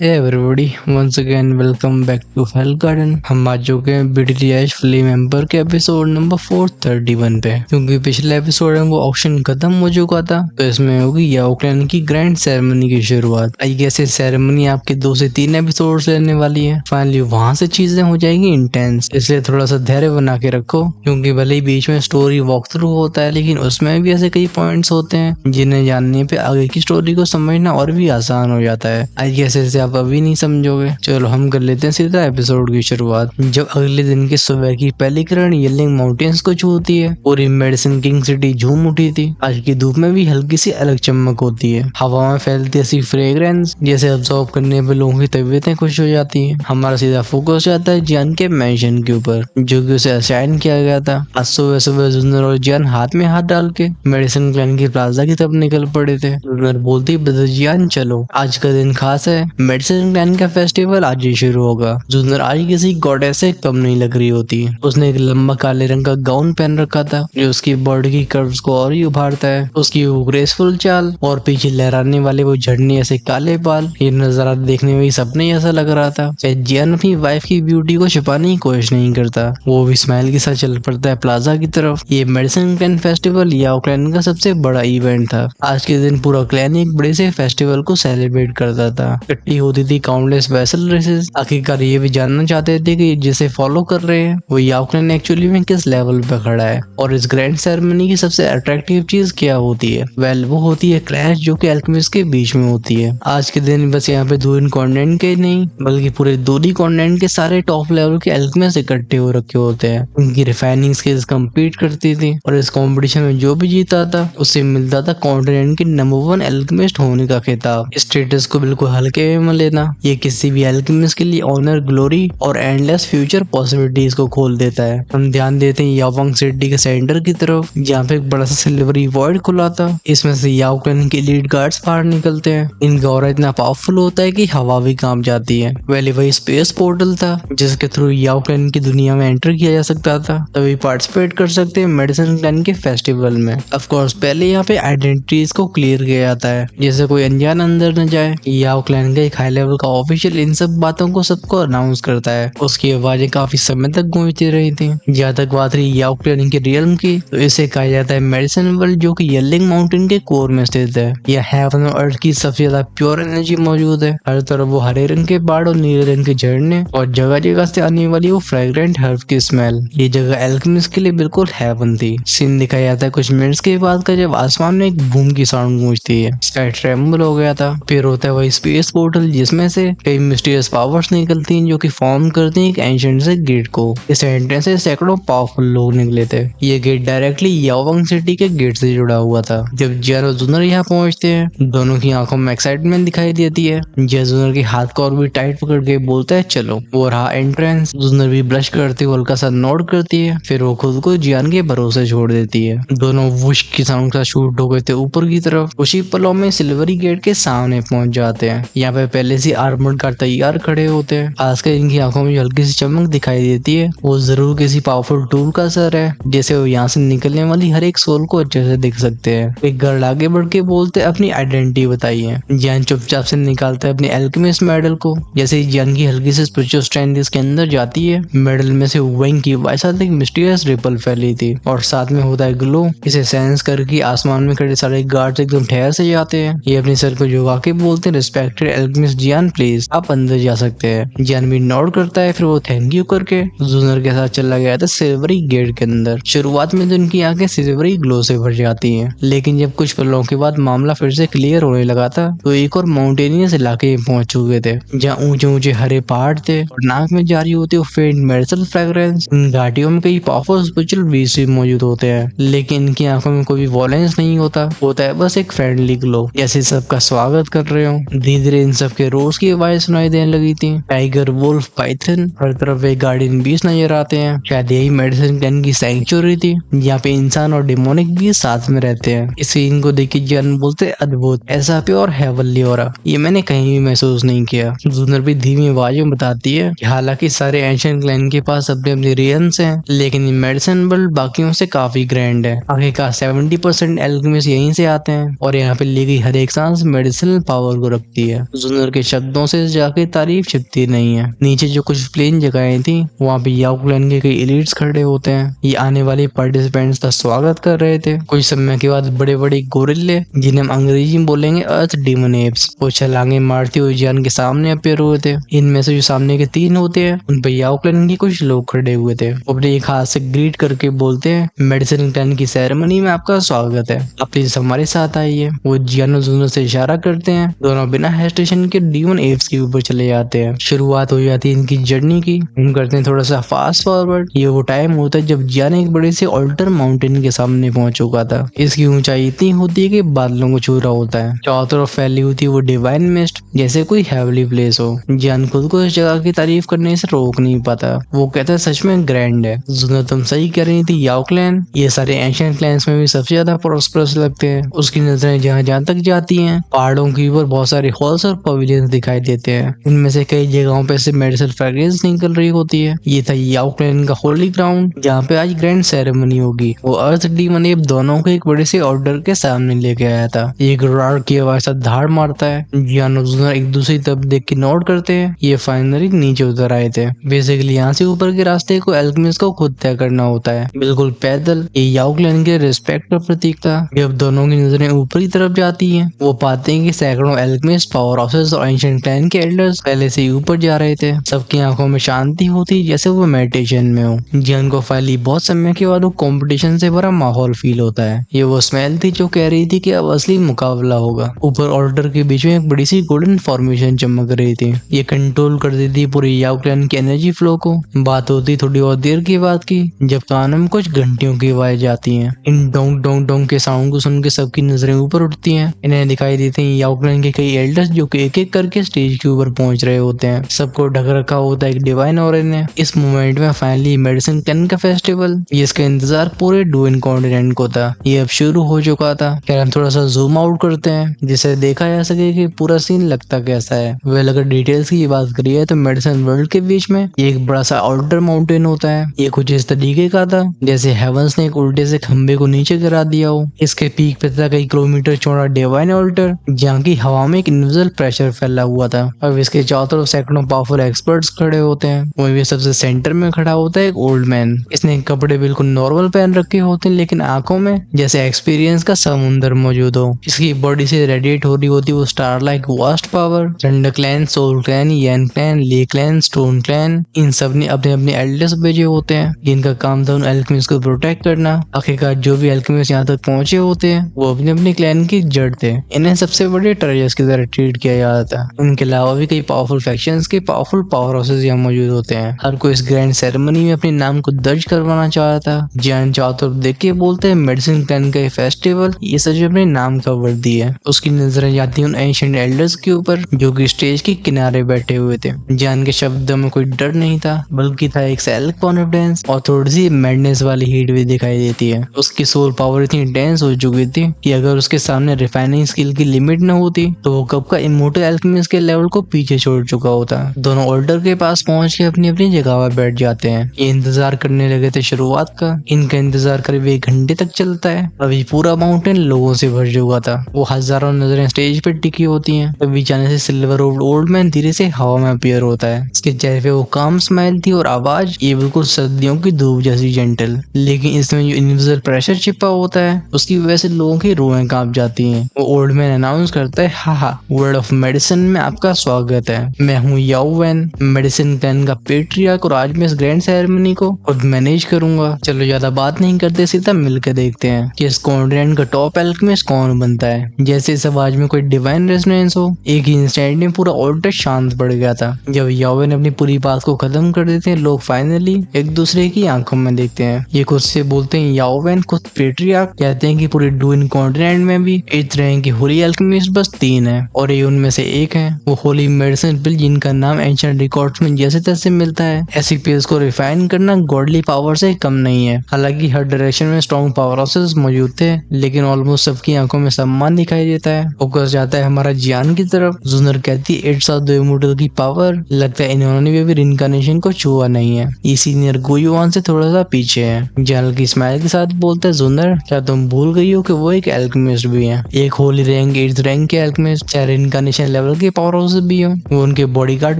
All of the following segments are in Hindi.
Hey everybody, once again welcome back to Hell Garden। हम आ चुके हैं BTTH फ्ली मेंबर के एपिसोड नंबर 431 पे। क्योंकि पिछले एपिसोड में वो ऑक्शन खत्म हो चुका था, तो इसमें होगी याओ क्लैन की ग्रैंड सेरेमनी की शुरुआत। आई गेस ये सेरेमनी आपके 2 से 3 एपिसोड लेने वाली है। फाइनली वहां से चीजें हो जाएंगी इंटेंस, इसलिए थोड़ा सा धैर्य बना के रखो। क्योंकि भले ही बीच में स्टोरी वॉक थ्रू होता है, लेकिन उसमें भी ऐसे कई पॉइंट्स होते हैं जिन्हें जानने पे आगे की स्टोरी को समझना और भी आसान हो जाता है। आई गेस इसे आप अभी नहीं समझोगे। चलो हम कर लेते हैं सीधा एपिसोड की शुरुआत। जब अगले दिन की सुबह की पहली किरण येलिंग माउंटेन्स को छूती है, पूरी मेडिसिन किंग सिटी झूम उठी थी। आज की धूप में भी हल्की सी अलग चमक होती है। हवा में फैलती ऐसी फ्रेग्रेंस जैसे अब्सॉर्ब करने पे लोगों की तबीयतें खुश हो जाती हैं। हमारा सीधा फोकस जाता है जियान के मेंशन के ऊपर, जो कि उसे असाइन किया गया था। आज सुबह सुबह जुन्नर और जियान हाथ में हाथ डाल के मेडिसिन क्लैन की प्लाजा की तरफ निकल पड़े थे। जुन्नर बोलती, ब्रदर जियान चलो, आज का दिन खास है। मेडिसिन क्लैन का फेस्टिवल आज ही शुरू होगा। जुन्नर आज किसी गॉडेस से कम नहीं लग रही होती। उसने एक लंबा काले रंग का गाउन पहन रखा था, जो उसकी बॉडी की कर्व्स को और ही उभारता है। उसकी वो ग्रेसफुल चाल और पीछे लहराने वाले वो झड़ने ऐसे काले बाल, ये नजारा देखने में ही सपने ऐसा लग रहा था। जियान अपनी वाइफ की ब्यूटी को छुपाने की कोशिश नहीं करता, वो भी स्माइल के साथ चल पड़ता है प्लाजा की तरफ। ये मेडिसिन क्लैन फेस्टिवल याओ क्लैन का सबसे बड़ा इवेंट था। आज के दिन पूरा क्लैन एक बड़े से फेस्टिवल को सेलिब्रेट करता था। इकट्ठी होती थी काउंटलेस वेसल रेसेस। आखिरकार ये भी जानना चाहते थे कि जिसे फॉलो कर रहे हैं वो याओ क्लैन एक्चुअली में किस लेवल पे खड़ा है, और इस ग्रैंड सेरेमनी की सबसे अट्रैक्टिव चीज क्या होती है। वो होती है क्लैश, जो कि अल्केमिस्ट के बीच में होती है। आज के दिन बस यहाँ पे दून कॉन्टिनेंट के नहीं, बल्कि पूरे दूरी कॉन्टिनेंट के सारे टॉप लेवल के अल्केमिस्ट इकट्ठे हो रखे होते हैं। उनकी रिफाइनिंग स्किल्स कम्पीट करती थी, और इस कंपटीशन में जो भी जीता था उससे मिलता था कॉन्टिनेंट के नंबर 1 अल्केमिस्ट होने का खिताब। स्टेटस को बिल्कुल हल्के में लेना ये किसी भी अल्केमिस्ट के लिए ऑनर, ग्लोरी और एंडलेस फ्यूचर पॉसिबिलिटीज को खोल देता है। हम ध्यान देते हैं याओवांग सिटी के सेंटर की तरफ, जहाँ पे एक बड़ा सा सिल्वरी वॉइड खुला था। इसमें से याओ क्लैन के लीड गार्ड्स बाहर निकलते हैं। इनका ऑरा इतना पावरफुल होता है कि हवा भी कांप जाती है। वही स्पेस पोर्टल था जिसके थ्रू याओ क्लैन की दुनिया में एंटर किया जा सकता था, तभी पार्टिसिपेट कर सकते हैं मेडिसिन क्लैन के फेस्टिवल में। ऑफ कोर्स पहले यहाँ पे आइडेंटिटीज को क्लियर किया जाता है, जैसे कोई अनजान अंदर न जाए। याओ क्लैन का एक हाई लेवल का ऑफिशियल इन सब बातों को सबको अनाउंस करता है। उसकी आवाजें काफी समय तक गूंजती रही थी। जहाँ तक बात रही याओ क्लैन के रियल्म की, तो इसे कहा जाता है मेडिसिन वर्ल्ड, जो कि येलिंग माउंटेन के कोर में स्थित है। यह हेवन और अर्थ की सबसे ज्यादा प्योर एनर्जी मौजूद है। हर तरफ वो हरे रंग के बाढ़ और नीले रंग के झरने, और जगह जगह से आने वाली वो फ्रेग्रेंट हर्ब की स्मेल। ये जगह एल्केमिस्ट के लिए बिल्कुल हेवन थी। सीन दिखाया जाता है कुछ मिनट्स के बाद का, जब आसमान में एक बूम की साउंड गूंजती है। स्काई ट्रेम्बल हो गया था। फिर होता है वही स्पेस पोर्टल, जिसमें से कई मिस्टीरियस पावर्स निकलती हैं, जो कि फॉर्म करती हैं एक एंशिएंट से गेट को। इस एंट्रेंस से सैकड़ों पावरफुल लोग निकले थे। ये गेट डायरेक्टली याओवांग सिटी के गेट से जुड़ा हुआ था। जब जियान और जुनर यहाँ पहुंचते हैं, दोनों की आंखों में एक्साइटमेंट दिखाई देती है। जियान जुनर के हाथ को और भी टाइट पकड़ के बोलता है चलो। वो रहा एंट्रेंस। जुनर भी ब्लश करते हुए हल्का सा नोड करती है, फिर वो खुद को जियान के भरोसे छोड़ देती है। दोनों वुश की साउंड का शूट हो गए थे ऊपर की तरफ। कुछ ही पलों में सिल्वरी गेट के सामने पहुंच जाते हैं। यहाँ पे पहले से आर्मर्ड गार्ड तैयार खड़े होते हैं। खासकर इनकी आंखों में हल्की सी चमक दिखाई देती है। वो जरूर किसी पावरफुल टूल का असर है, जैसे वो यहाँ से निकलने वाली हर एक सोल को अच्छे से दिख सकते हैं। एक गार्ड आगे बढ़ के बोलते अपनी आइडेंटिटी बताइए। जियान चुपचाप से निकालता है अपने एल्केमिस्ट मेडल को। जैसे ही जियान की हल्की सी स्पिरिचुअल स्ट्रेंथ इसके अंदर जाती है, मेडल में से विंग की वाइस एक मिस्टीरियस रिपल फैली थी, और साथ में होता है ग्लो। इसे सेंस करके आसमान में खड़े सारे गार्ड्स एकदम ठहर से जाते हैं। ये अपने सर को झुका के बोलते हैं, रिस्पेक्टेड एल्केमिस्ट जियान प्लीज आप अंदर जा सकते हैं। जियान भी नोड करता है, फिर वो थैंक यू करके जुनर के साथ चला गया था सिल्वरी गेट के अंदर। शुरुआत में तो उनकी आंखें सिल्वरी ग्लो से भर जाती हैं, लेकिन जब कुछ पलों के बाद मामला फिर से क्लियर होने लगा था, तो एक और माउंटेनियस इलाके में पहुंच चुके थे, जहाँ ऊंचे ऊंचे हरे पहाड़ थे और नाक में जारी होती वो फेंट मेडिसिनल फ्रेग्रेंस। इन घाटियों में कई पावरफुल स्पिरिचुअल बीस्ट भी मौजूद होते हैं, लेकिन इनकी आंखों में कोई वॉयलेंस नहीं होता है बस एक फ्रेंडली ग्लो, जैसे सबका स्वागत कर रहे हो। धीरे धीरे इन सब के रोज की आवाज सुनाई देने लगी थी। टाइगर, वुल्फ, पाइथन, हर तरफ एक गार्डियन बीस्ट नजर आते हैं। शायद यही मेडिसिन क्लैन की सैंक्चुअरी थी, जहाँ पे इंसान और डिमोनिक भी साथ में रहते हैं। इस सीन को देख के जियान बोलते अद्भुत, ऐसा प्योर हेवनली ऑरा ये मैंने कहीं भी महसूस नहीं किया। जुनर भी धीमी आवाज में बताती है कि हालांकि सारे एंशिएंट क्लैन के पास अपने अपने रियंस हैं, लेकिन मेडिसिन वर्ल्ड बाकियों से काफी ग्रैंड है। आखिरकार 70% एल्केमिस्ट यहीं से आते हैं, और यहाँ पे ली गई हर एक सांस मेडिसिनल पावर को रखती है। जुनर जूनियर के शब्दों से जाके तारीफ छिपती नहीं है। नीचे जो कुछ प्लेन जगहें थी वहाँ पे याओ क्लैन के कई एलिट्स खड़े होते हैं। ये आने वाले पार्टिसिपेंट्स का स्वागत कर रहे थे। कुछ समय के बाद बड़े बड़े गोरिल्ले, जिन्हें हम अंग्रेजी में बोलेंगे अर्थ डीमन एप्स, वो छलांगे मारते हुए जियान के सामने अपेयर हुए थे। इनमें से जो सामने के 3 होते हैं उन पे याओ क्लैन के कुछ लोग खड़े हुए थे। वो अपने एक हाथ से ग्रीट करके बोलते हैं, मेडिसिन क्लैन की सेरेमनी में आपका स्वागत है, आप प्लीज हमारे साथ आइए। वो जियान और जूनियर से इशारा करते हैं। दोनों बिना हेजिटेशन के डीमन एप्स के ऊपर चले जाते हैं। शुरुआत हो जाती है इनकी जर्नी की। हम करते हैं थोड़ा सा फास्ट फॉरवर्ड। ये वो टाइम होता है जब जियान एक बड़े से ऑल्टर माउंटेन के सामने पहुंच चुका था। इसकी ऊंचाई इतनी होती है कि बादलों को छू रहा होता है। चारों तरफ फैली हुई थी वो डिवाइन मिस्ट, जैसे कोई हेवली प्लेस हो। जियान खुद को इस जगह की तारीफ करने से रोक नहीं पाता। वो कहता है सच में ग्रैंड है। जूनियर तुम सही कह रही थी याओ क्लैन, ये सारे एंशिएंट क्लैंस में भी सबसे ज्यादा प्रॉस्परस लगते हैं। उसकी नजरें जहाँ जहाँ तक जाती हैं, पहाड़ों के ऊपर बहुत सारे हॉल्स और पवेलियंस दिखाई देते हैं। इनमें से कई जगहों पे से मेडिसिनल फ्रेग्रेंस निकल रही होती है। ये था याओ क्लैन का होली ग्राउंड, जहाँ पे आज ग्रैंड सेरेमनी होगी। वो अर्थ डीमन एप दोनों को एक बड़े से ऑर्डर के सामने लेके आया था। एक रार की आवाज से धाड़ मारता है। जियान और जूनियर एक दूसरी तरफ देख के नोट करते हैं। ये फाइनली नीचे उतर आए थे। बेसिकली यहाँ से ऊपर के रास्ते को एल्केमिस्ट को खुद तय करना होता है, बिल्कुल पैदल। ये याओ क्लैन के रिस्पेक्ट का प्रतीक था। जब दोनों की नजरें ऊपरी तरफ जाती हैं, वो पाते हैं कि सैकड़ों एल्केमिस्ट, पावर हाउसेस और एंशिएंट क्लैन के एल्डर्स पहले से ही ऊपर जा रहे थे। सबकी आंखों में शांति होती जैसे वो मेडिटेशन में हो। जियान को फाइनली बहुत समय के बाद वो कंपटीशन से भरा माहौल फील होता है। ये वो स्मेल थी जो कह रही थी कि अब असली मुकाबला होगा। ऊपर ऑर्डर के बीच में एक बड़ी सी गोल्डन फॉर्मेशन चमक रही थी। ये कंट्रोल कर देती पूरी याओ क्लैन की एनर्जी फ्लो को। बात होती थोड़ी और देर की बात की, जब कानों में कुछ घंटियों की आवाज आती हैं। इन डोंग डोंग डोंग के साउंड को सुन के सबकी नजरें ऊपर उठती हैं। इन्हें दिखाई देते हैं याओ क्लैन के कई एल्डर्स जो कि एक एक करके स्टेज के ऊपर पहुंच रहे होते हैं। सबको ढक रखा होता है एक डिवाइन ऑरा ने। इस मोमेंट में फाइनली मेडिसिन क्लैन का फेस्टिवल, जिसका इंतजार पूरे डुइन कॉन्टिनेंट को था, ये अब शुरू हो चुका था। क्या हम थोड़ा सा जूम आउट करते हैं जिससे देखा जा सके कि पूरा सीन लगता कैसा है। वेल, अगर डिटेल्स की बात करिए तो मेडिसिन वर्ल्ड के बीच में एक बड़ा सा ऑल्टर माउंटेन होता है। ये कुछ इस तरीके का था जैसे हेवंस ने एक उल्टे से खंबे को नीचे गिरा दिया हो। इसके पीक पे था कई किलोमीटर चौड़ा डिवाइन ऑल्टर, जहाँ की हवा में एक इनविजिबल प्रेशर फैला हुआ था। अब इसके चारों तरफ सैकड़ों पावरफुल एक्सपर्ट्स खड़े होते हैं। वहीं सबसे सेंटर में खड़ा होता है एक ओल्ड मैन। इसने कपड़े बिल्कुल नॉर्मल पहन रखे होते हैं, लेकिन आंखों में जैसे एक्सपीरियंस का समुंदर मौजूद हो। इसकी बॉडी से रेडिएट हो रही होती वो star like vast power. Thunder Clan, Soul Clan, Yan Clan, Li Clan, Stone Clan, इन सब ने अपने अपने एल्डर्स भेजे होते हैं, जिनका काम था उन एल्केमिस्ट को प्रोटेक्ट करना। आखिरकार जो भी एल्केमिस्ट यहाँ तक पहुंचे होते हैं वो अपने अपने क्लैन की जड़ थे। इन्हें सबसे बड़े ट्रेजर्स की तरह ट्रीट किया जाता था। इनके अलावा भी कई पावरफुल फैक्शंस के पावरफुल पावर हाउसेस यहाँ मौजूद होते हैं। हर कोई इस ग्रैंड सेरेमनी में अपने नाम को दर्ज करवाना चाहता था। जियान चारों तरफ देख के बोलते हैं, मेडिसिन क्लैन का ये फेस्टिवल, ये सच अपने नाम का वर्दी है। उसकी नजरें जाती हैं उन एंशिएंट एल्डर्स के ऊपर जो कि स्टेज के किनारे बैठे हुए थे। जियान के शब्दों में कोई डर नहीं था, बल्कि था एक सेल्फ कॉन्फिडेंस और थोड़ी सी मैडनेस वाली हीट भी दिखाई देती है। उसकी सोल पावर इतनी डेंस हो चुकी थी कि अगर उसके सामने रिफाइनिंग स्किल की लिमिट न होती तो वो कब का इमोर्टल एल्केमिस्ट के लेवल को पीछे छोड़ चुका होता। दोनों ऑर्डर के पास पहुंच के अपनी अपनी जगह पर बैठ जाते हैं। ये इंतजार करने लगे थे शुरुआत का। इनका इंतजार करीब 1 घंटे तक चलता है। अभी पूरा माउंटेन लोगों से भर चुका था। वो हजारों नजरें स्टेज पे टिकी होती हैं। तभी जाने से सिल्वर ओल्ड मैन धीरे से हवा में अपीयर होता है। इसके चेहरे पे वो काम स्माइल थी और आवाज ये बिल्कुल सर्दियों की धूप जैसी जेंटल, लेकिन इसमें जो इनविजिबल प्रेशर छिपा होता है उसकी वजह से लोगों की रूहें कांप जाती हैं। वो ओल्ड मैन अनाउंस करता है, हाहा, वर्ल्ड ऑफ मेडिसिन में आपका स्वागत है। मैं हूँ याओ वैन, मेडिसिन क्लैन का पेट्रियार्क, और आज मैं इस ग्रैंड सेरेमनी को खुद मैनेज करूंगा। चलो ज्यादा बात नहीं करते, सीधा मिलकर देखते हैं कि इस कॉन्टिनेंट का टॉप एल्केमिस्ट कौन बनता है। जैसे इस आवाज में कोई डिवाइन रेजोनेंस हो, एक ही इंस्टेंट में पूरा ऑल्टर शांत पड़ गया था। जब याओ वैन अपनी पूरी बात को खत्म कर देते हैं, लोग फाइनली एक दूसरे की आंखों में देखते हैं। ये खुद से बोलते हैं, याओ वैन खुद पेट्रियार्क कहते हैं कि पूरे डुइन कॉन्टिनेंट में भी इस तरह की होली एल्केमिस्ट बस 3 है, और ये उनमें से एक है। वो होली मेडिसिन पिल, जिनका नाम एंशिएंट रिकॉर्ड्स में जैसे तैसे मिलता है। ऐसी पिल्स को रिफाइन करना गॉडली पावर से कम नहीं है। हालांकि हर डायरेक्शन में स्ट्रॉन्ग पावर हाउसेस मौजूद थे, लेकिन ऑलमोस्ट सबकी आंखों में सम्मान दिखाई देता है। फोकस जाता है हमारा जियान की तरफ। जूनर कहती है, इट्स ऑफ द इमोर्टल की पावर। लगता है इन्होंने भी रिनकार्नेशन को छुआ नहीं है। ये सीनियर गुयुआन से थोड़ा सा पीछे है। जियान की स्माइल के साथ बोलता है, जूनर क्या तुम भूल गई हो कि वो एक एल्केमिस्ट भी है, एक होली रैंक 8th रैंक के एल्केमिस्ट। चाहे रिनकार्नेशन लेवल के पावर हाउस भी हो, वो उनके बॉडीगार्ड